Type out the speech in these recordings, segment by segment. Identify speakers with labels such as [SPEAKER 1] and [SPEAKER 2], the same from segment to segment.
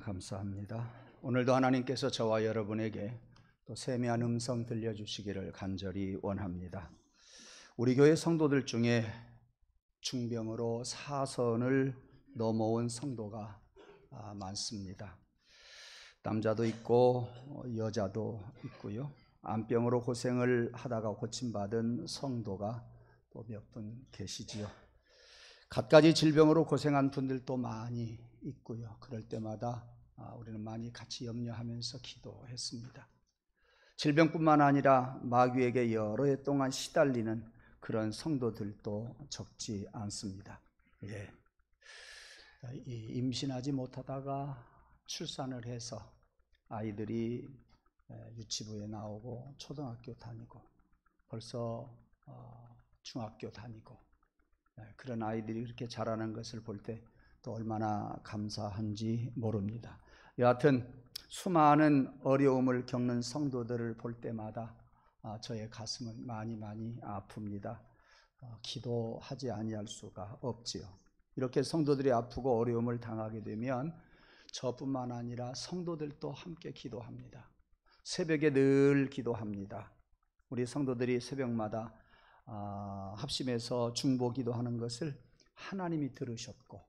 [SPEAKER 1] 감사합니다. 오늘도 하나님께서 저와 여러분에게 또 세미한 음성 들려주시기를 간절히 원합니다. 우리 교회 성도들 중에 중병으로 사선을 넘어온 성도가 많습니다. 남자도 있고 여자도 있고요. 암병으로 고생을 하다가 고침받은 성도가 또 몇 분 계시지요. 갖가지 질병으로 고생한 분들도 많이 있고요. 그럴 때마다 우리는 많이 같이 염려하면서 기도했습니다. 질병뿐만 아니라 마귀에게 여러 해 동안 시달리는 그런 성도들도 적지 않습니다. 임신하지 못하다가 출산을 해서 아이들이 유치부에 나오고 초등학교 다니고 벌써 중학교 다니고 그런 아이들이 그렇게 자라는 것을 볼 때 또 얼마나 감사한지 모릅니다. 여하튼 수많은 어려움을 겪는 성도들을 볼 때마다 저의 가슴은 많이 아픕니다. 기도하지 아니할 수가 없지요. 이렇게 성도들이 아프고 어려움을 당하게 되면 저뿐만 아니라 성도들도 함께 기도합니다. 새벽에 늘 기도합니다. 우리 성도들이 새벽마다 합심해서 중보 기도하는 것을 하나님이 들으셨고,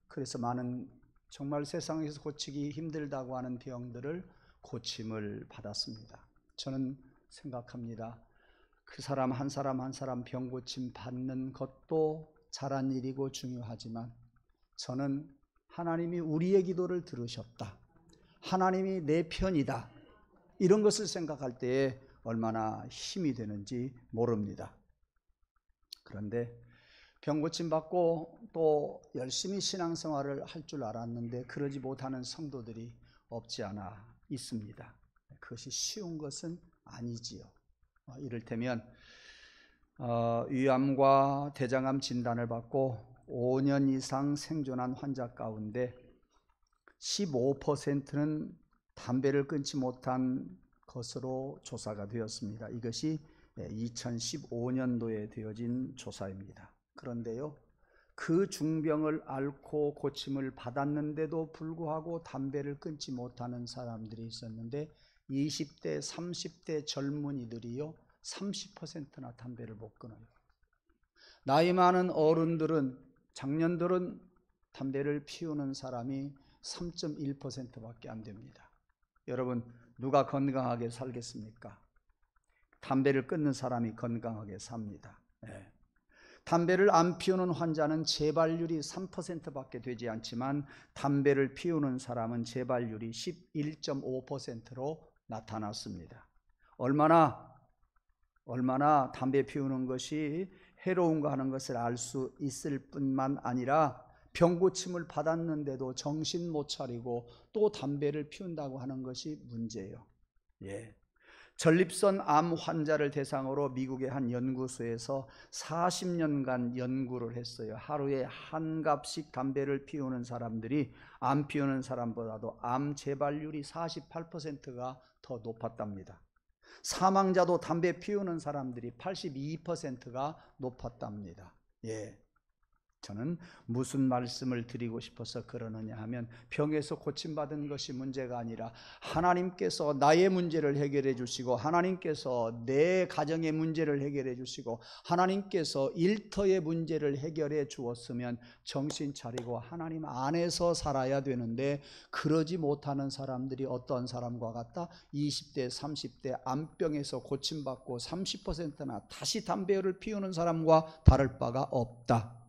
[SPEAKER 1] 그래서 많은 정말 세상에서 고치기 힘들다고 하는 병들을 고침을 받았습니다. 저는 생각합니다. 그 사람 한 사람 병 고침 받는 것도 잘한 일이고 중요하지만 저는 하나님이 우리의 기도를 들으셨다, 하나님이 내 편이다, 이런 것을 생각할 때에 얼마나 힘이 되는지 모릅니다. 그런데 병 고침 받고 또 열심히 신앙생활을 할 줄 알았는데 그러지 못하는 성도들이 없지 않아 있습니다. 그것이 쉬운 것은 아니지요. 이를테면 위암과 대장암 진단을 받고 5년 이상 생존한 환자 가운데 15%는 담배를 끊지 못한 것으로 조사가 되었습니다. 이것이 2015년도에 되어진 조사입니다. 그런데요, 그 중병을 앓고 고침을 받았는데도 불구하고 담배를 끊지 못하는 사람들이 있었는데 20대, 30대 젊은이들이요 30%나 담배를 못 끊어요. 나이 많은 어른들은, 장년들은 담배를 피우는 사람이 3.1%밖에 안 됩니다. 여러분, 누가 건강하게 살겠습니까? 담배를 끊는 사람이 건강하게 삽니다. 담배를 안 피우는 환자는 재발률이 3%밖에 되지 않지만 담배를 피우는 사람은 재발률이 11.5%로 나타났습니다. 얼마나 담배 피우는 것이 해로운가 하는 것을 알 수 있을 뿐만 아니라 병고침을 받았는데도 정신 못 차리고 또 담배를 피운다고 하는 것이 문제예요. 전립선 암 환자를 대상으로 미국의 한 연구소에서 40년간 연구를 했어요. 하루에 한 갑씩 담배를 피우는 사람들이 안 피우는 사람보다도 암 재발률이 48%가 더 높았답니다. 사망자도 담배 피우는 사람들이 82%가 높았답니다. 저는 무슨 말씀을 드리고 싶어서 그러느냐 하면 병에서 고침받은 것이 문제가 아니라 하나님께서 나의 문제를 해결해 주시고 하나님께서 내 가정의 문제를 해결해 주시고 하나님께서 일터의 문제를 해결해 주었으면 정신 차리고 하나님 안에서 살아야 되는데 그러지 못하는 사람들이 어떤 사람과 같다? 20대, 30대 암병에서 고침받고 30%나 다시 담배를 피우는 사람과 다를 바가 없다.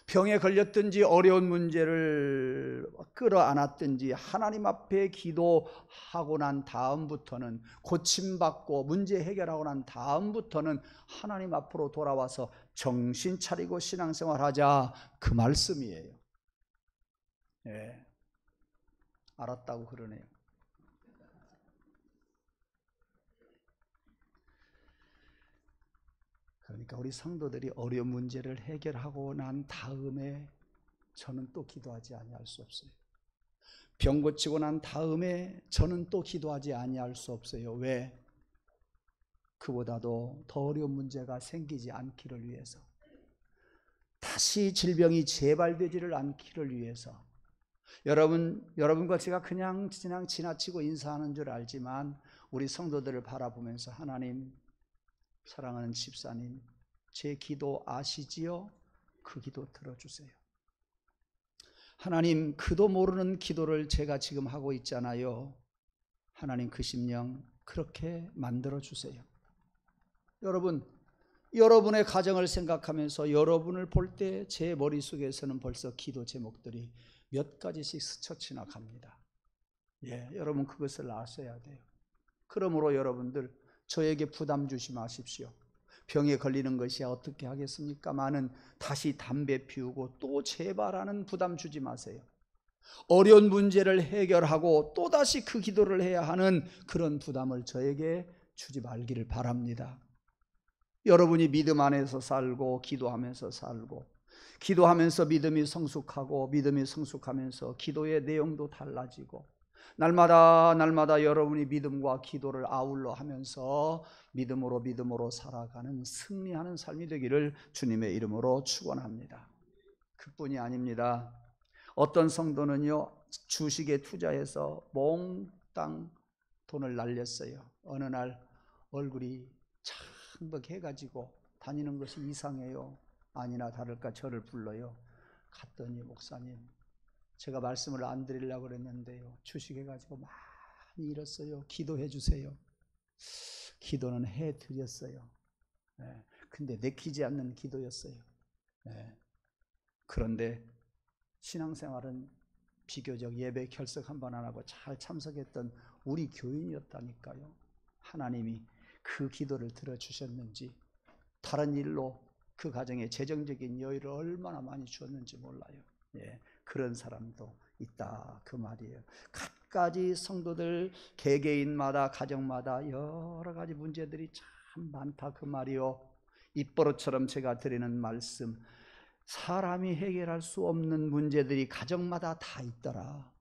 [SPEAKER 1] 병에 걸렸든지 어려운 문제를 끌어안았든지 하나님 앞에 기도하고 난 다음부터는, 고침받고 문제 해결하고 난 다음부터는 하나님 앞으로 돌아와서 정신 차리고 신앙생활하자, 그 말씀이에요. 알았다고 그러네요. 그러니까 우리 성도들이 어려운 문제를 해결하고 난 다음에 저는 또 기도하지 아니할 수 없어요. 병 고치고 난 다음에 저는 또 기도하지 아니할 수 없어요. 왜? 그보다도 더 어려운 문제가 생기지 않기를 위해서, 다시 질병이 재발되지를 않기를 위해서, 여러분과 제가 그냥 지나치고 인사하는 줄 알지만 우리 성도들을 바라보면서 하나님, 사랑하는 집사님, 제 기도 아시지요? 그 기도 들어주세요. 하나님, 그도 모르는 기도를 제가 지금 하고 있잖아요. 하나님, 그 심령 그렇게 만들어주세요. 여러분의 가정을 생각하면서 여러분을 볼 때 제 머릿속에서는 벌써 기도 제목들이 몇 가지씩 스쳐 지나갑니다. 여러분 그것을 아셔야 돼요. 그러므로 여러분들 저에게 부담 주지 마십시오. 병에 걸리는 것이 어떻게 하겠습니까마는 다시 담배 피우고 또 재발하는 부담 주지 마세요. 어려운 문제를 해결하고 또다시 그 기도를 해야 하는 그런 부담을 저에게 주지 말기를 바랍니다. 여러분이 믿음 안에서 살고 기도하면서 살고, 기도하면서 믿음이 성숙하면서 기도의 내용도 달라지고, 날마다 여러분이 믿음과 기도를 아울러 하면서 믿음으로 살아가는 승리하는 삶이 되기를 주님의 이름으로 축원합니다. 그뿐이 아닙니다. 어떤 성도는요, 주식에 투자해서 몽땅 돈을 날렸어요. 어느 날 얼굴이 창백해가지고 다니는 것이 이상해요. 아니나 다를까 저를 불러요. 갔더니 목사님, 제가 말씀을 안 드리려고 그랬는데요, 주식해가지고 많이 잃었어요. 기도해 주세요. 기도는 해드렸어요. 근데 내키지 않는 기도였어요. 그런데 신앙생활은 비교적 예배 결석 한 번 안 하고 잘 참석했던 우리 교인이었다니까요. 하나님이 그 기도를 들어주셨는지, 다른 일로 그 가정에 재정적인 여유를 얼마나 많이 주었는지 몰라요. 그런 사람도 있다 그 말이에요. 갖가지 성도들 개개인마다 가정마다 여러 가지 문제들이 참 많다 그 말이요. 입버릇처럼 제가 드리는 말씀, 사람이 해결할 수 없는 문제들이 가정마다 다 있더라.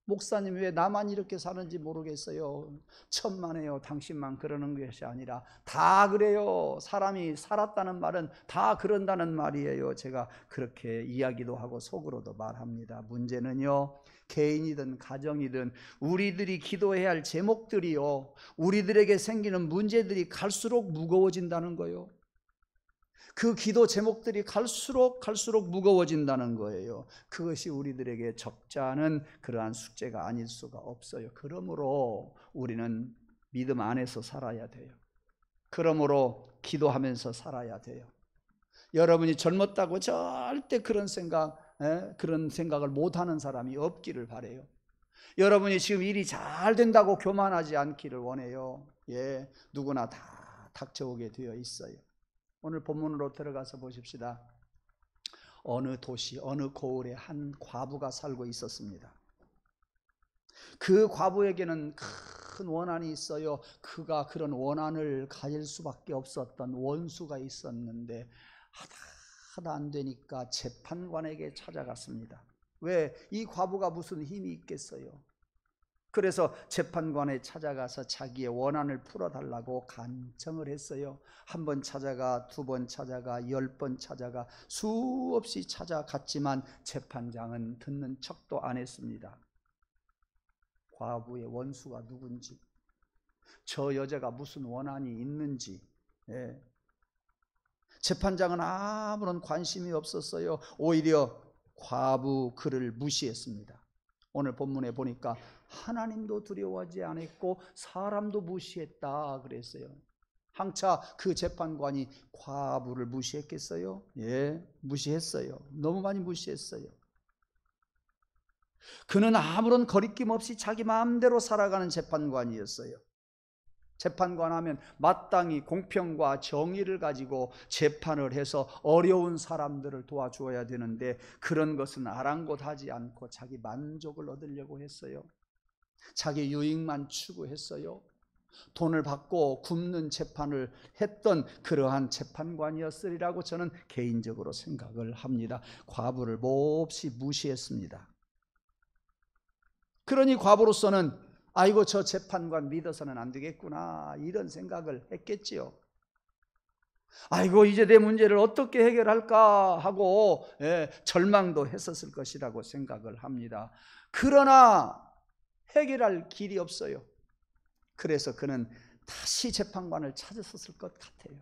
[SPEAKER 1] 목사님 왜 나만 이렇게 사는지 모르겠어요. 천만에요. 당신만 그러는 것이 아니라 다 그래요. 사람이 살았다는 말은 다 그런다는 말이에요. 제가 그렇게 이야기도 하고 속으로도 말합니다. 문제는요, 개인이든 가정이든 우리들이 기도해야 할 제목들이요, 우리들에게 생기는 문제들이 갈수록 무거워진다는 거예요. 그 기도 제목들이 갈수록 무거워진다는 거예요. 그것이 우리들에게 적잖은 그러한 숙제가 아닐 수가 없어요. 그러므로 우리는 믿음 안에서 살아야 돼요. 그러므로 기도하면서 살아야 돼요. 여러분이 젊었다고 절대 그런 생각을 못하는 사람이 없기를 바라요. 여러분이 지금 일이 잘 된다고 교만하지 않기를 원해요. 누구나 다 닥쳐오게 되어 있어요. 오늘 본문으로 들어가서 보십시다. 어느 도시, 어느 고을에 한 과부가 살고 있었습니다. 그 과부에게는 큰 원한이 있어요. 그가 그런 원한을 가질 수밖에 없었던 원수가 있었는데 하다 안 되니까 재판관에게 찾아갔습니다. 왜? 이 과부가 무슨 힘이 있겠어요? 그래서 재판관에 찾아가서 자기의 원한을 풀어달라고 간청을 했어요. 한 번 찾아가, 두 번 찾아가, 10번 찾아가, 수없이 찾아갔지만 재판장은 듣는 척도 안 했습니다. 과부의 원수가 누군지, 저 여자가 무슨 원한이 있는지, 재판장은 아무런 관심이 없었어요. 오히려 과부 그를 무시했습니다. 오늘 본문에 보니까 하나님도 두려워하지 않았고 사람도 무시했다 그랬어요. 항차 그 재판관이 과부를 무시했겠어요? 무시했어요. 너무 많이 무시했어요. 그는 아무런 거리낌 없이 자기 마음대로 살아가는 재판관이었어요. 재판관 하면 마땅히 공평과 정의를 가지고 재판을 해서 어려운 사람들을 도와주어야 되는데 그런 것은 아랑곳하지 않고 자기 만족을 얻으려고 했어요. 자기 유익만 추구했어요. 돈을 받고 굽는 재판을 했던 그러한 재판관이었으리라고 저는 개인적으로 생각을 합니다. 과부를 몹시 무시했습니다. 그러니 과부로서는 아이고 저 재판관 믿어서는 안 되겠구나 이런 생각을 했겠지요. 아이고 이제 내 문제를 어떻게 해결할까 하고 절망도 했었을 것이라고 생각을 합니다. 그러나 해결할 길이 없어요. 그래서 그는 다시 재판관을 찾았었을 것 같아요.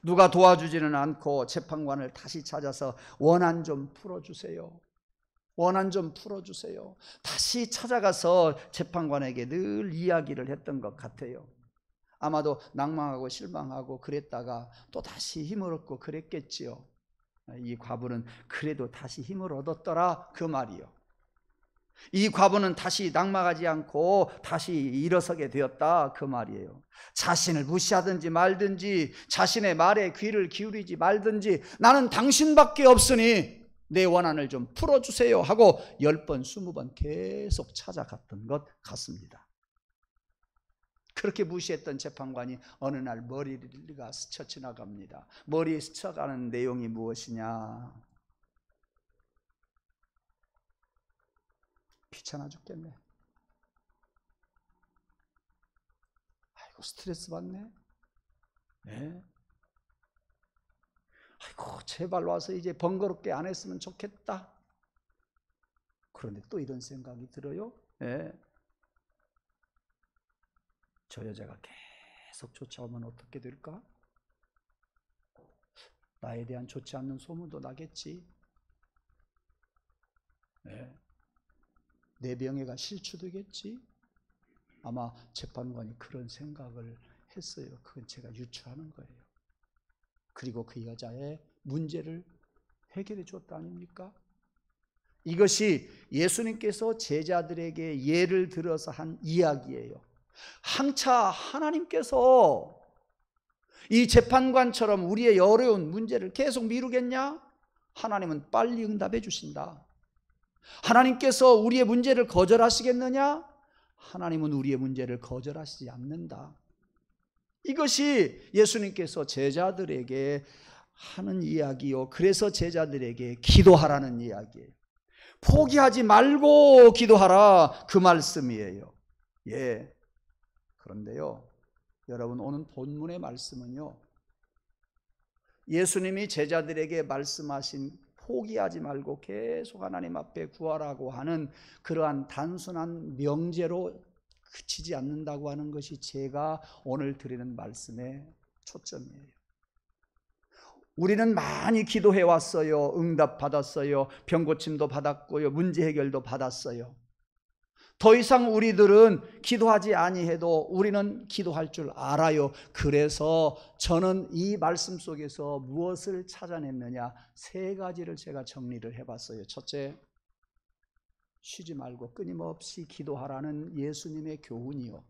[SPEAKER 1] 누가 도와주지는 않고 재판관을 다시 찾아서 원한 좀 풀어주세요. 원한 좀 풀어주세요. 다시 찾아가서 재판관에게 늘 이야기를 했던 것 같아요. 아마도 낭망하고 실망하고 그랬다가 또 다시 힘을 얻고 그랬겠지요. 이 과부는 그래도 다시 힘을 얻었더라 그 말이요. 이 과부는 다시 낙망하지 않고 다시 일어서게 되었다 그 말이에요. 자신을 무시하든지 말든지 자신의 말에 귀를 기울이지 말든지 나는 당신밖에 없으니 내 원한을 좀 풀어주세요 하고 10번 20번 계속 찾아갔던 것 같습니다. 그렇게 무시했던 재판관이 어느 날 머리가 스쳐 지나갑니다. 머리에 스쳐가는 내용이 무엇이냐? 귀찮아 죽겠네. 아이고 스트레스 받네. 네. 아이고 제발 와서 이제 번거롭게 안 했으면 좋겠다. 그런데 또 이런 생각이 들어요. 네. 저 여자가 계속 쫓아오면 어떻게 될까? 나에 대한 좋지 않는 소문도 나겠지. 네. 내 명예가 실추되겠지. 아마 재판관이 그런 생각을 했어요. 그건 제가 유추하는 거예요. 그리고 그 여자의 문제를 해결해 줬다 아닙니까? 이것이 예수님께서 제자들에게 예를 들어서 한 이야기예요. 한차 하나님께서 이 재판관처럼 우리의 어려운 문제를 계속 미루겠냐? 하나님은 빨리 응답해 주신다. 하나님께서 우리의 문제를 거절하시겠느냐? 하나님은 우리의 문제를 거절하시지 않는다. 이것이 예수님께서 제자들에게 하는 이야기요. 그래서 제자들에게 기도하라는 이야기예요. 포기하지 말고 기도하라 그 말씀이에요. 예. 그런데요, 여러분 오늘 본문의 말씀은요, 예수님이 제자들에게 말씀하신 포기하지 말고 계속 하나님 앞에 구하라고 하는 그러한 단순한 명제로 그치지 않는다고 하는 것이 제가 오늘 드리는 말씀의 초점이에요. 우리는 많이 기도해 왔어요. 응답 받았어요. 병 고침도 받았고요. 문제 해결도 받았어요. 더 이상 우리들은 기도하지 아니해도 우리는 기도할 줄 알아요. 그래서 저는 이 말씀 속에서 무엇을 찾아냈느냐, 3가지를 제가 정리를 해봤어요. 첫째, 쉬지 말고 끊임없이 기도하라는 예수님의 교훈이요.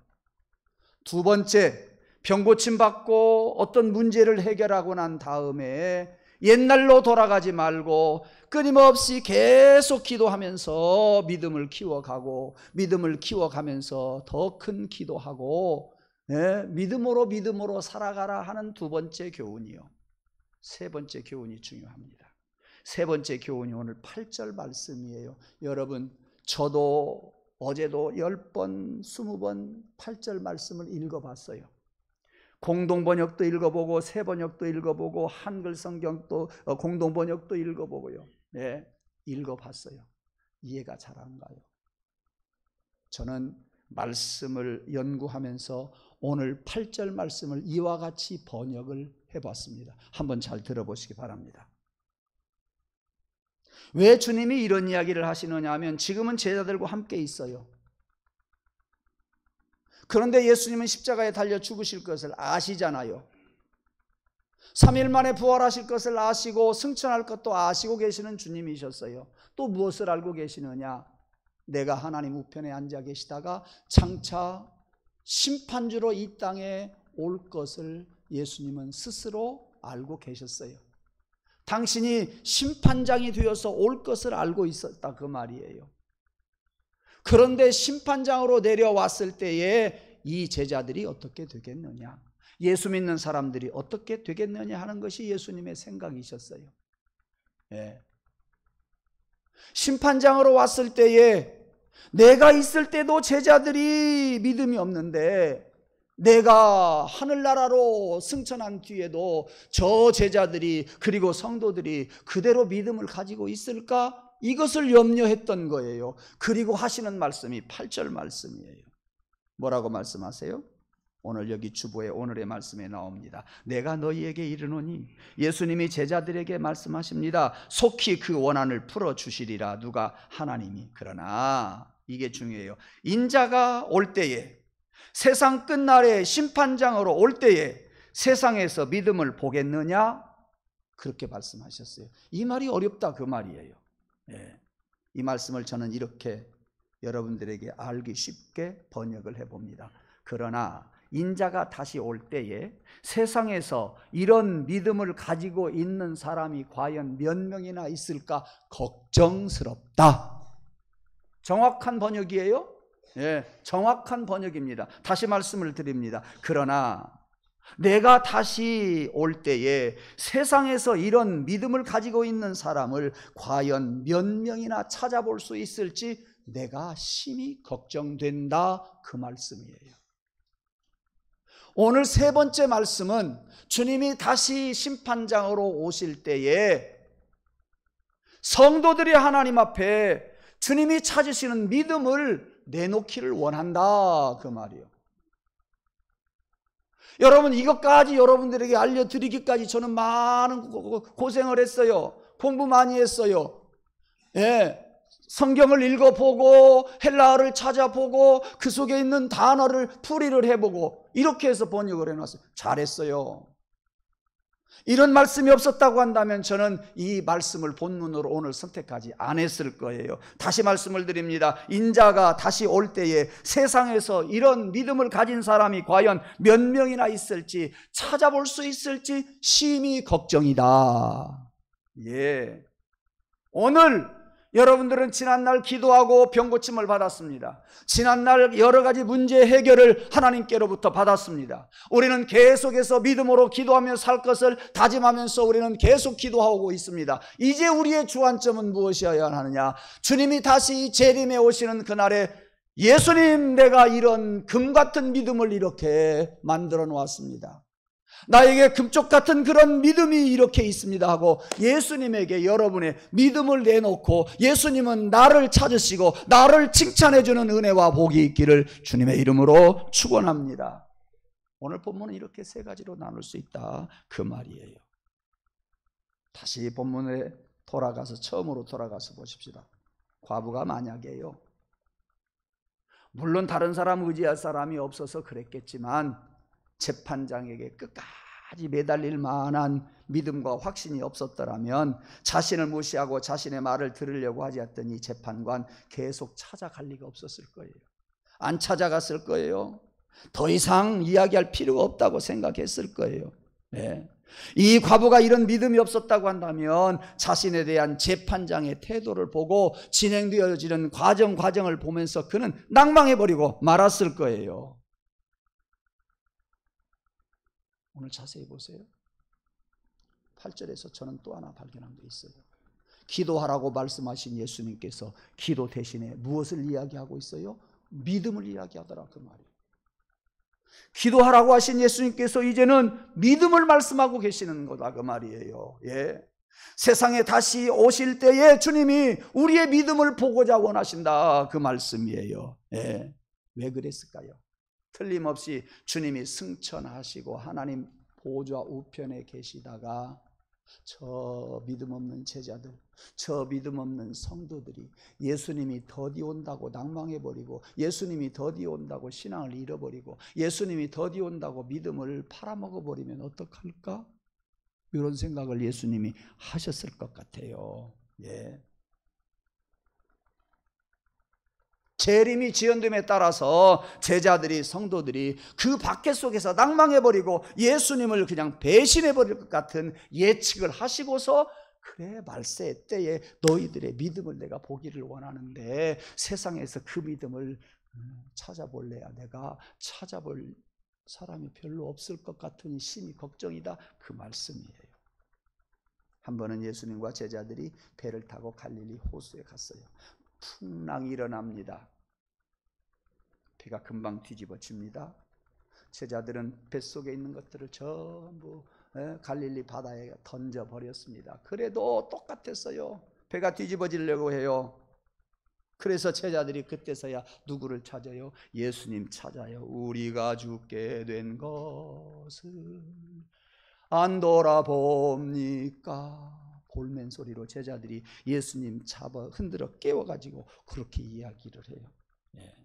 [SPEAKER 1] 두 번째, 병 고침 받고 어떤 문제를 해결하고 난 다음에 옛날로 돌아가지 말고 끊임없이 계속 기도하면서 믿음을 키워가고, 믿음을 키워가면서 더 큰 기도하고, 믿음으로 살아가라 하는 2번째 교훈이요. 3번째 교훈이 중요합니다. 3번째 교훈이 오늘 8절 말씀이에요. 여러분, 저도 어제도 10번, 20번 8절 말씀을 읽어봤어요. 공동번역도 읽어보고 새번역도 읽어보고 한글 성경도 공동번역도 읽어보고요. 네, 읽어봤어요. 이해가 잘 안 가요. 저는 말씀을 연구하면서 오늘 8절 말씀을 이와 같이 번역을 해봤습니다. 한번 잘 들어보시기 바랍니다. 왜 주님이 이런 이야기를 하시느냐 하면 지금은 제자들과 함께 있어요. 그런데 예수님은 십자가에 달려 죽으실 것을 아시잖아요. 3일 만에 부활하실 것을 아시고 승천할 것도 아시고 계시는 주님이셨어요. 또 무엇을 알고 계시느냐? 내가 하나님 우편에 앉아 계시다가 장차 심판주로 이 땅에 올 것을 예수님은 스스로 알고 계셨어요. 당신이 심판장이 되어서 올 것을 알고 있었다 그 말이에요. 그런데 심판장으로 내려왔을 때에 이 제자들이 어떻게 되겠느냐, 예수 믿는 사람들이 어떻게 되겠느냐 하는 것이 예수님의 생각이셨어요. 예. 심판장으로 왔을 때에 내가 있을 때도 제자들이 믿음이 없는데 내가 하늘나라로 승천한 뒤에도 저 제자들이 그리고 성도들이 그대로 믿음을 가지고 있을까? 이것을 염려했던 거예요. 그리고 하시는 말씀이 8절 말씀이에요. 뭐라고 말씀하세요? 오늘 여기 주보에 오늘의 말씀에 나옵니다. 내가 너희에게 이르노니, 예수님이 제자들에게 말씀하십니다. 속히 그 원한을 풀어주시리라. 누가? 하나님이. 그러나 이게 중요해요. 인자가 올 때에, 세상 끝날에 심판장으로 올 때에 세상에서 믿음을 보겠느냐? 그렇게 말씀하셨어요. 이 말이 어렵다 그 말이에요. 이 말씀을 저는 이렇게 여러분들에게 알기 쉽게 번역을 해봅니다. 그러나 인자가 다시 올 때에 세상에서 이런 믿음을 가지고 있는 사람이 과연 몇 명이나 있을까 걱정스럽다. 정확한 번역이에요? 정확한 번역입니다. 다시 말씀을 드립니다. 그러나 내가 다시 올 때에 세상에서 이런 믿음을 가지고 있는 사람을 과연 몇 명이나 찾아볼 수 있을지 내가 심히 걱정된다 그 말씀이에요. 오늘 세 번째 말씀은 주님이 다시 심판장으로 오실 때에 성도들이 하나님 앞에 주님이 찾으시는 믿음을 내놓기를 원한다 그 말이에요. 여러분, 이것까지 여러분들에게 알려드리기까지 저는 많은 고생을 했어요. 공부 많이 했어요. 성경을 읽어보고 헬라어를 찾아보고 그 속에 있는 단어를 풀이를 해보고 이렇게 해서 번역을 해놨어요. 잘했어요. 이런 말씀이 없었다고 한다면 저는 이 말씀을 본문으로 오늘 선택하지 않았을 거예요. 다시 말씀을 드립니다. 인자가 다시 올 때에 세상에서 이런 믿음을 가진 사람이 과연 몇 명이나 있을지 찾아볼 수 있을지 심히 걱정이다. 오늘 여러분들은 지난날 기도하고 병고침을 받았습니다. 지난날 여러 가지 문제 해결을 하나님께로부터 받았습니다. 우리는 계속해서 믿음으로 기도하며 살 것을 다짐하면서 우리는 계속 기도하고 있습니다. 이제 우리의 주안점은 무엇이어야 하느냐? 주님이 다시 재림에 오시는 그날에 예수님, 내가 이런 금 같은 믿음을 이렇게 만들어 놓았습니다. 나에게 금쪽 같은 그런 믿음이 이렇게 있습니다 하고 예수님에게 여러분의 믿음을 내놓고 예수님은 나를 찾으시고 나를 칭찬해 주는 은혜와 복이 있기를 주님의 이름으로 축원합니다. 오늘 본문은 이렇게 세 가지로 나눌 수 있다 그 말이에요. 다시 본문에 돌아가서 처음으로 돌아가서 보십시다. 과부가 만약이에요. 물론 다른 사람 의지할 사람이 없어서 그랬겠지만 재판장에게 끝까지 매달릴 만한 믿음과 확신이 없었더라면 자신을 무시하고 자신의 말을 들으려고 하지 않던 이 재판관 계속 찾아갈 리가 없었을 거예요. 안 찾아갔을 거예요. 더 이상 이야기할 필요가 없다고 생각했을 거예요. 이 과부가 이런 믿음이 없었다고 한다면 자신에 대한 재판장의 태도를 보고 진행되어지는 과정을 보면서 그는 낭망해버리고 말았을 거예요. 오늘 자세히 보세요. 8절에서 저는 또 하나 발견한 게 있어요. 기도하라고 말씀하신 예수님께서 기도 대신에 무엇을 이야기하고 있어요? 믿음을 이야기하더라 그 말이에요. 기도하라고 하신 예수님께서 이제는 믿음을 말씀하고 계시는 거다 그 말이에요. 세상에 다시 오실 때에 주님이 우리의 믿음을 보고자 원하신다 그 말씀이에요. 왜 그랬을까요? 틀림없이 주님이 승천하시고 하나님 보좌 우편에 계시다가 저 믿음 없는 제자들, 저 믿음 없는 성도들이 예수님이 더디 온다고 낭망해버리고 예수님이 더디 온다고 신앙을 잃어버리고 예수님이 더디 온다고 믿음을 팔아먹어버리면 어떡할까? 이런 생각을 예수님이 하셨을 것 같아요. 재림이 지연됨에 따라서 제자들이 성도들이 그 밖에 속에서 낭망해버리고 예수님을 그냥 배신해버릴 것 같은 예측을 하시고서 그래 말세 때에 너희들의 믿음을 내가 보기를 원하는데 세상에서 그 믿음을 찾아볼래야 내가 찾아볼 사람이 별로 없을 것 같으니 심히 걱정이다 그 말씀이에요. 한 번은 예수님과 제자들이 배를 타고 갈릴리 호수에 갔어요. 풍랑이 일어납니다. 배가 금방 뒤집어집니다. 제자들은 뱃속에 있는 것들을 전부 갈릴리 바다에 던져버렸습니다. 그래도 똑같았어요. 배가 뒤집어지려고 해요. 그래서 제자들이 그때서야 누구를 찾아요? 예수님 찾아요. 우리가 죽게 된 것을 안 돌아봅니까? 볼멘 소리로 제자들이 예수님 잡아 흔들어 깨워가지고 그렇게 이야기를 해요. 예.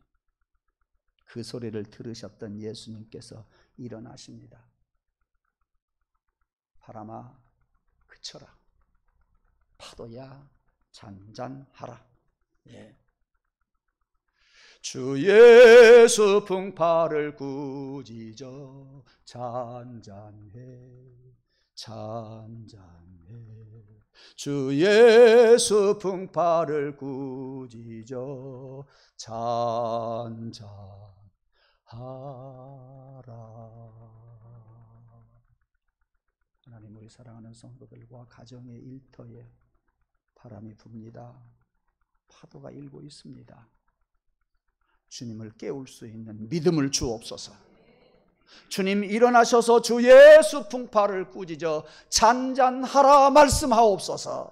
[SPEAKER 1] 그 소리를 들으셨던 예수님께서 일어나십니다. 바람아 그쳐라, 파도야 잔잔하라. 예. 주 예수 풍파를 꾸짖어 잔잔해 잔잔해. 주 예수 풍파를 꾸짖어 잔잔하라. 하나님, 우리 사랑하는 성도들과 가정의 일터에 바람이 붑니다. 파도가 일고 있습니다. 주님을 깨울 수 있는 믿음을 주옵소서. 주님 일어나셔서 주 예수 풍파를 꾸짖어 잔잔하라 말씀하옵소서.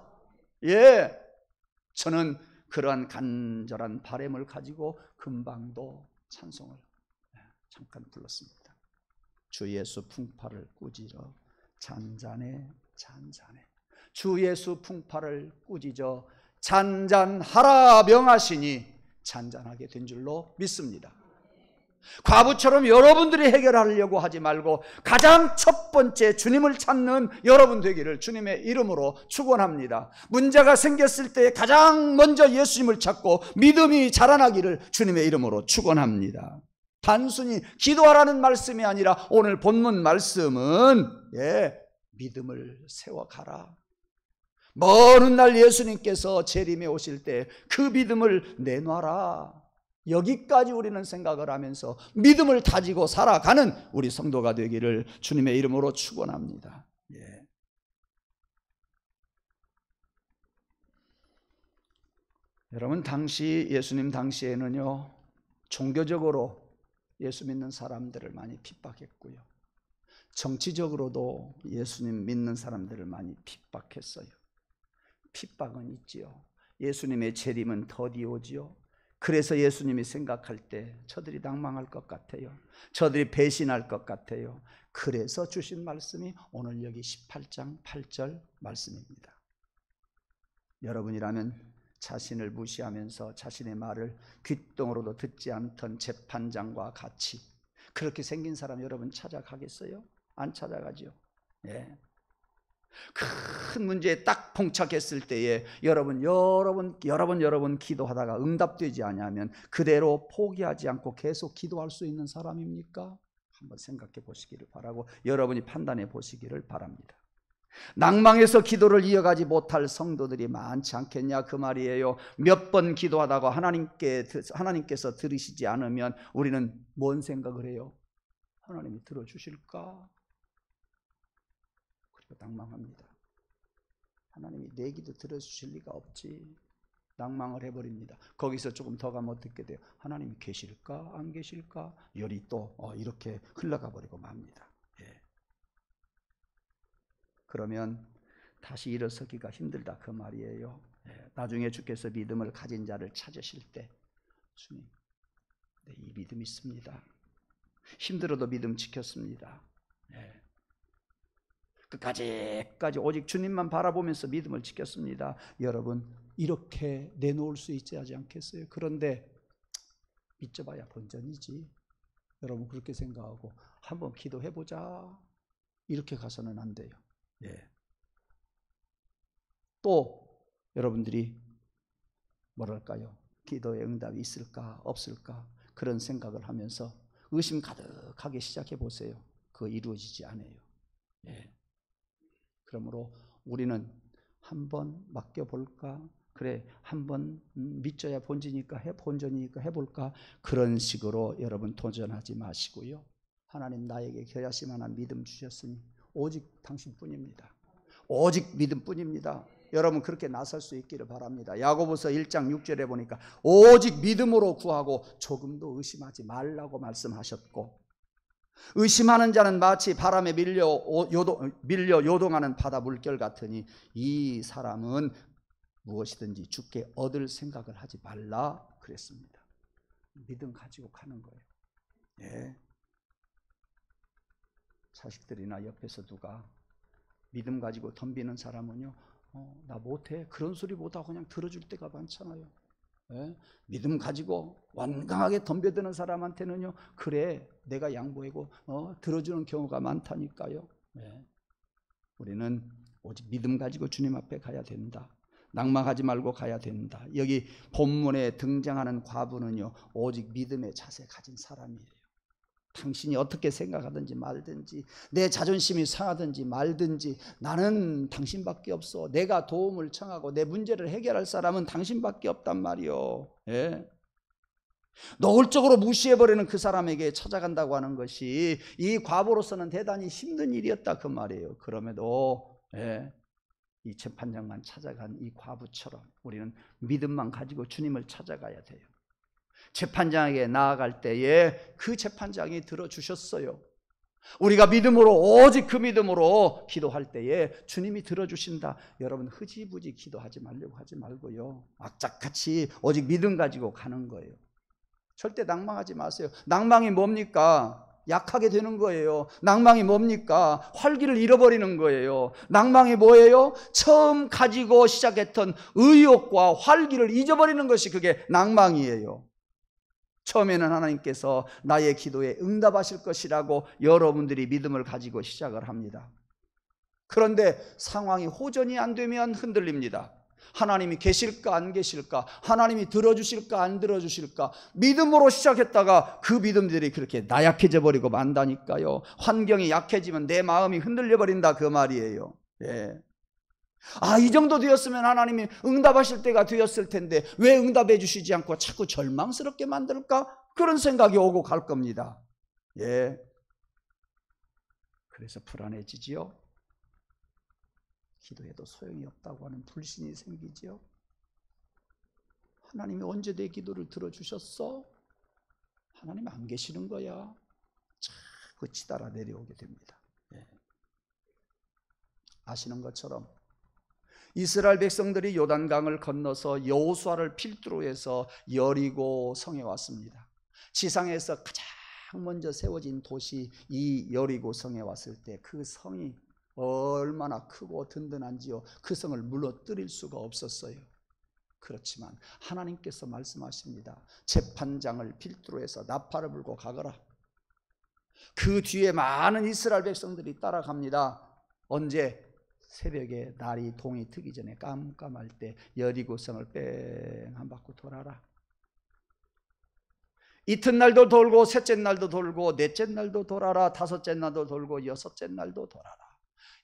[SPEAKER 1] 예, 저는 그러한 간절한 바람을 가지고 금방도 찬송을 잠깐 불렀습니다. 주 예수 풍파를 꾸짖어 잔잔해 잔잔해. 주 예수 풍파를 꾸짖어 잔잔하라 명하시니 잔잔하게 된 줄로 믿습니다. 과부처럼 여러분들이 해결하려고 하지 말고 가장 첫 번째 주님을 찾는 여러분 되기를 주님의 이름으로 축원합니다. 문제가 생겼을 때 가장 먼저 예수님을 찾고 믿음이 자라나기를 주님의 이름으로 축원합니다. 단순히 기도하라는 말씀이 아니라 오늘 본문 말씀은 믿음을 세워가라. 먼 훗날 예수님께서 재림에 오실 때 그 믿음을 내놔라. 여기까지 우리는 생각을 하면서 믿음을 다지고 살아가는 우리 성도가 되기를 주님의 이름으로 축원합니다. 예. 여러분, 예수님 당시에는요, 종교적으로 예수 믿는 사람들을 많이 핍박했고요, 정치적으로도 예수님 믿는 사람들을 많이 핍박했어요. 핍박은 있지요. 예수님의 재림은 더디 오지요. 그래서 예수님이 생각할 때 저들이 낭망할 것 같아요. 저들이 배신할 것 같아요. 그래서 주신 말씀이 오늘 여기 18장 8절 말씀입니다. 여러분이라면 자신을 무시하면서 자신의 말을 귓등으로도 듣지 않던 재판장과 같이 그렇게 생긴 사람 여러분 찾아가겠어요? 안 찾아가죠. 예. 큰 문제에 딱 봉착했을 때에 여러분 기도하다가 응답되지 않으면 그대로 포기하지 않고 계속 기도할 수 있는 사람입니까? 한번 생각해 보시기를 바라고 여러분이 판단해 보시기를 바랍니다. 낭망해서 기도를 이어가지 못할 성도들이 많지 않겠냐 그 말이에요. 몇 번 기도하다가 하나님께서 들으시지 않으면 우리는 뭔 생각을 해요? 하나님이 들어주실까? 낭망합니다. 하나님이 내 기도 들어주실 리가 없지. 낭망을 해버립니다. 거기서 조금 더 가면 어떻게 돼요? 하나님이 계실까? 안 계실까? 열이 또 이렇게 흘러가 버리고 맙니다. 예. 그러면 다시 일어서기가 힘들다 그 말이에요. 예. 나중에 주께서 믿음을 가진 자를 찾으실 때 주님, 이 믿음 있습니다. 힘들어도 믿음 지켰습니다. 예. 끝까지 오직 주님만 바라보면서 믿음을 지켰습니다. 여러분 이렇게 내놓을 수 있지 않겠어요? 그런데 믿져봐야 본전이지. 여러분 그렇게 생각하고 한번 기도해보자 이렇게 가서는 안 돼요. 예. 또 여러분들이 뭐랄까요? 기도의 응답이 있을까 없을까 그런 생각을 하면서 의심 가득하게 시작해 보세요. 그거 이루어지지 않아요. 예. 그러므로 우리는 한번 맡겨볼까? 그래, 한번 믿져야 본전이니까 해볼까? 그런 식으로 여러분 도전하지 마시고요. 하나님 나에게 겨자씨 만한 믿음 주셨으니 오직 당신뿐입니다. 오직 믿음뿐입니다. 여러분 그렇게 나설 수 있기를 바랍니다. 야고보서 1장 6절에 보니까 오직 믿음으로 구하고 조금도 의심하지 말라고 말씀하셨고 의심하는 자는 마치 바람에 밀려 요동하는 바다 물결 같으니 이 사람은 무엇이든지 주께 얻을 생각을 하지 말라 그랬습니다. 믿음 가지고 가는 거예요. 예. 자식들이나 옆에서 누가 믿음 가지고 덤비는 사람은요, 나 못해, 그런 소리보다 그냥 들어줄 때가 많잖아요. 예? 믿음 가지고 완강하게 덤벼드는 사람한테는요, 그래 내가 양보하고 들어주는 경우가 많다니까요. 예. 우리는 오직 믿음 가지고 주님 앞에 가야 된다. 낭망하지 말고 가야 된다. 여기 본문에 등장하는 과부는요, 오직 믿음의 자세 가진 사람이에요. 당신이 어떻게 생각하든지 말든지, 내 자존심이 상하든지 말든지, 나는 당신밖에 없어. 내가 도움을 청하고 내 문제를 해결할 사람은 당신밖에 없단 말이요. 예. 노골적으로 무시해버리는 그 사람에게 찾아간다고 하는 것이 이 과부로서는 대단히 힘든 일이었다 그 말이에요. 그럼에도 이 재판장만 찾아간 이 과부처럼 우리는 믿음만 가지고 주님을 찾아가야 돼요. 재판장에게 나아갈 때에 그 재판장이 들어주셨어요. 우리가 믿음으로, 오직 그 믿음으로 기도할 때에 주님이 들어주신다. 여러분 흐지부지 기도하지 말려고 하지 말고요, 악착같이 오직 믿음 가지고 가는 거예요. 절대 낭망하지 마세요. 낭망이 뭡니까? 약하게 되는 거예요. 낭망이 뭡니까? 활기를 잃어버리는 거예요. 낭망이 뭐예요? 처음 가지고 시작했던 의욕과 활기를 잊어버리는 것이 그게 낭망이에요. 처음에는 하나님께서 나의 기도에 응답하실 것이라고 여러분들이 믿음을 가지고 시작을 합니다. 그런데 상황이 호전이 안 되면 흔들립니다. 하나님이 계실까 안 계실까, 하나님이 들어주실까 안 들어주실까, 믿음으로 시작했다가 그 믿음들이 그렇게 나약해져 버리고 만다니까요. 환경이 약해지면 내 마음이 흔들려 버린다 그 말이에요. 예. 이 정도 되었으면 하나님이 응답하실 때가 되었을 텐데 왜 응답해 주시지 않고 자꾸 절망스럽게 만들까? 그런 생각이 오고 갈 겁니다. 예. 그래서 불안해지지요. 기도해도 소용이 없다고 하는 불신이 생기지요. 하나님이 언제 내 기도를 들어주셨어? 하나님 안 계시는 거야. 자꾸 치달아 내려오게 됩니다. 예. 아시는 것처럼 이스라엘 백성들이 요단강을 건너서 여호수아를 필두로 해서 여리고 성에 왔습니다. 지상에서 가장 먼저 세워진 도시 이 여리고 성에 왔을 때 그 성이 얼마나 크고 든든한지요. 그 성을 무너뜨릴 수가 없었어요. 그렇지만 하나님께서 말씀하십니다. 재판장을 필두로 해서 나팔을 불고 가거라. 그 뒤에 많은 이스라엘 백성들이 따라갑니다. 언제? 새벽에 날이 동이 트기 전에 깜깜할 때 여리고성을 뺑 한 바퀴 돌아라. 이튿날도 돌고 셋째 날도 돌고 넷째 날도 돌아라. 다섯째 날도 돌고 여섯째 날도 돌아라.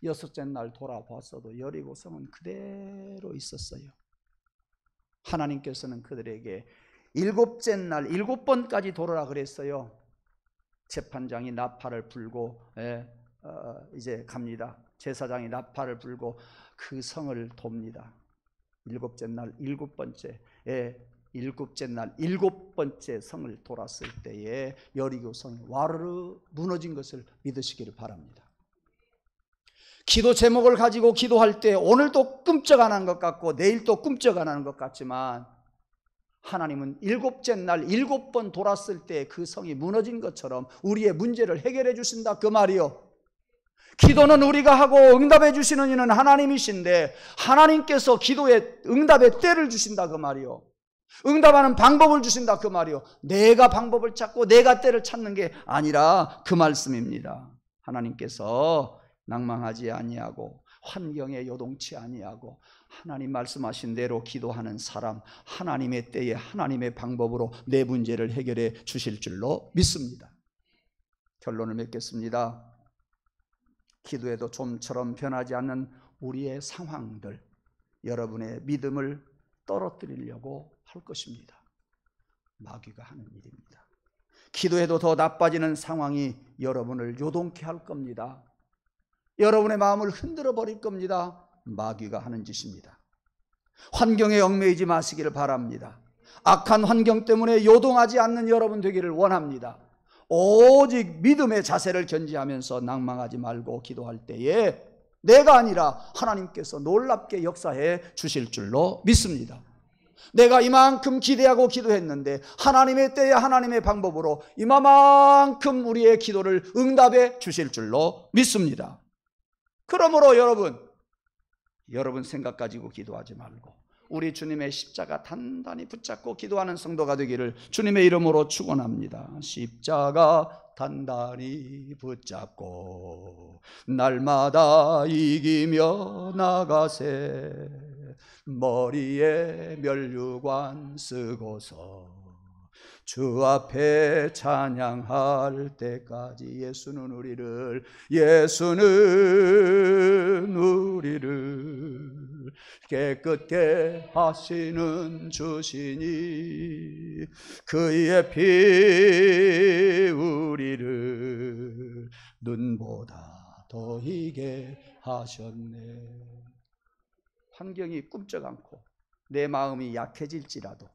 [SPEAKER 1] 여섯째 날 돌아봤어도 여리고성은 그대로 있었어요. 하나님께서는 그들에게 일곱째 날 7번까지 돌아라 그랬어요. 재판장이 나팔을 불고 이제 갑니다. 제사장이 나팔을 불고 그 성을 돕니다. 일곱째 날 7번째 날 7번째 성을 돌았을 때에 여리고 성이 와르르 무너진 것을 믿으시기를 바랍니다. 기도 제목을 가지고 기도할 때 오늘도 꿈쩍 안 하는 것 같고 내일도 꿈쩍 안 하는 것 같지만 하나님은 7째 날 7번 돌았을 때 그 성이 무너진 것처럼 우리의 문제를 해결해 주신다 그 말이요. 기도는 우리가 하고 응답해 주시는 이는 하나님이신데 하나님께서 기도에 응답의 때를 주신다 그 말이요. 응답하는 방법을 주신다 그 말이요. 내가 방법을 찾고 내가 때를 찾는 게 아니라 그 말씀입니다. 하나님께서 낭망하지 아니하고 환경에 요동치 아니하고 하나님 말씀하신 대로 기도하는 사람, 하나님의 때에 하나님의 방법으로 내 문제를 해결해 주실 줄로 믿습니다. 결론을 맺겠습니다. 기도에도 좀처럼 변하지 않는 우리의 상황들, 여러분의 믿음을 떨어뜨리려고 할 것입니다. 마귀가 하는 일입니다. 기도해도 더 나빠지는 상황이 여러분을 요동케 할 겁니다. 여러분의 마음을 흔들어 버릴 겁니다. 마귀가 하는 짓입니다. 환경에 얽매이지 마시기를 바랍니다. 악한 환경 때문에 요동하지 않는 여러분 되기를 원합니다. 오직 믿음의 자세를 견지하면서 낭망하지 말고 기도할 때에 내가 아니라 하나님께서 놀랍게 역사해 주실 줄로 믿습니다. 내가 이만큼 기대하고 기도했는데 하나님의 때에 하나님의 방법으로 이만큼 우리의 기도를 응답해 주실 줄로 믿습니다. 그러므로 여러분 생각 가지고 기도하지 말고 우리 주님의 십자가 단단히 붙잡고 기도하는 성도가 되기를 주님의 이름으로 축원합니다. 십자가 단단히 붙잡고 날마다 이기며 나가세. 머리에 면류관 쓰고서 주 앞에 찬양할 때까지 예수는 우리를 깨끗게 하시는 주시니 그의 피 우리를 눈보다 더 희게 하셨네. 환경이 꿈쩍 않고 내 마음이 약해질지라도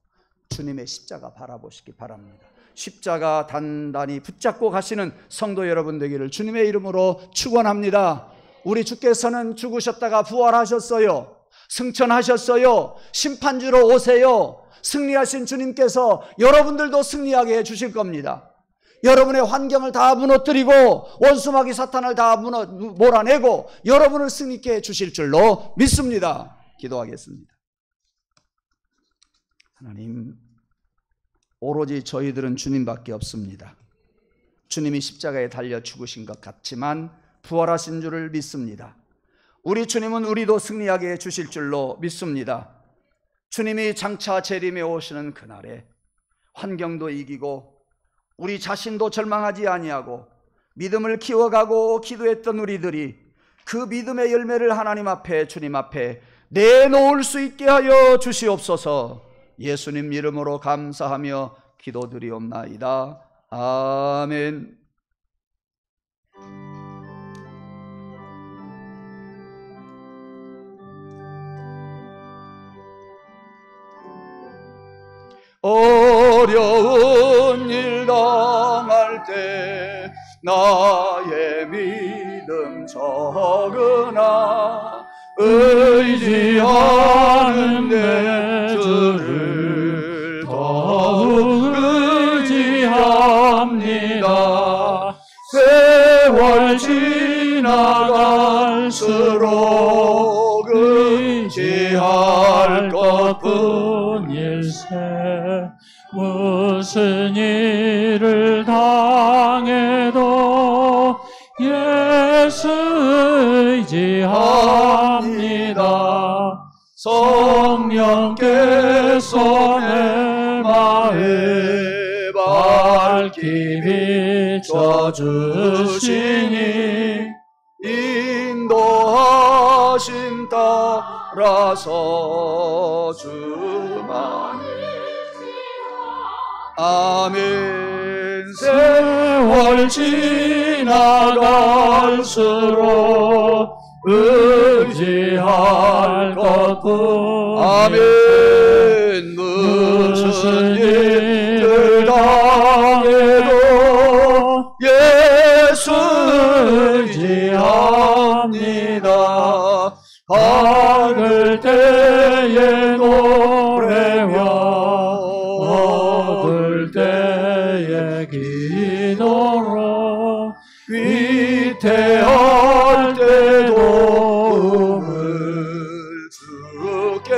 [SPEAKER 1] 주님의 십자가 바라보시기 바랍니다. 십자가 단단히 붙잡고 가시는 성도 여러분 되기를 주님의 이름으로 축원합니다. 우리 주께서는 죽으셨다가 부활하셨어요. 승천하셨어요. 심판주로 오세요. 승리하신 주님께서 여러분들도 승리하게 해주실 겁니다. 여러분의 환경을 다 무너뜨리고 원수마귀 사탄을 다 몰아내고 여러분을 승리케 해주실 줄로 믿습니다. 기도하겠습니다. 하나님, 오로지 저희들은 주님밖에 없습니다. 주님이 십자가에 달려 죽으신 것 같지만 부활하신 줄을 믿습니다. 우리 주님은 우리도 승리하게 해주실 줄로 믿습니다. 주님이 장차 재림에 오시는 그날에 환경도 이기고 우리 자신도 절망하지 아니하고 믿음을 키워가고 기도했던 우리들이 그 믿음의 열매를 하나님 앞에 주님 앞에 내놓을 수 있게 하여 주시옵소서. 예수님 이름으로 감사하며 기도드리옵나이다. 아멘. 어려운 일 당할 때 나의 믿음 적으나 의지하는 내 주를 더욱 의지합니다. 세월 지나갈수록 의지할 것뿐일세. 무슨 일을 당해도 예수 의지합니다. 성령께서 내 마음에 밝히 비춰주시니 인도하심 따라서 주만 아멘. 세월 지나갈수록 의지할 것뿐 아멘. 무슨 일을 당해도 예수 의지합니다. 박을 때에 노래와 얻을 때에 기도로 위태할 때 도움을 주께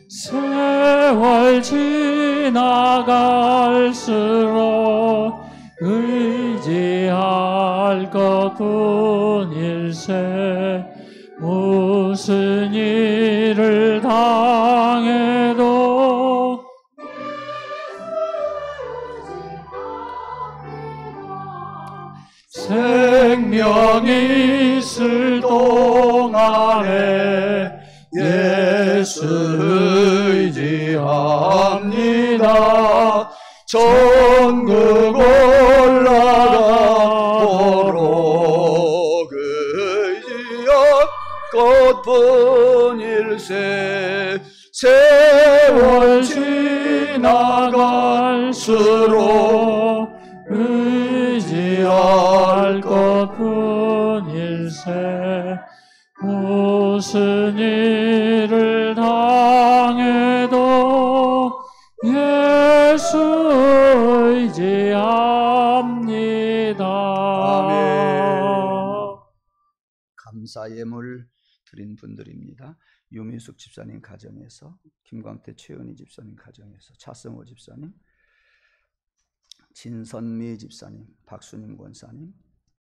[SPEAKER 1] 세월 지나갈수록 의지할 것뿐일세. 무슨 일을 당해도 생명이 있을 동안에 예수 의지합니다. 천국 올라가도록 의지할 것뿐일세. 세월 지나가
[SPEAKER 2] 스스로 의지할 것뿐일세. 무슨 일을 당해도 예수 의지합니다.
[SPEAKER 1] 아멘. 감사 예물 드린 분들입니다. 유미숙 집사님 가정에서, 김광태 최은희 집사님 가정에서, 차승호 집사님, 진선미 집사님, 박수님 권사님,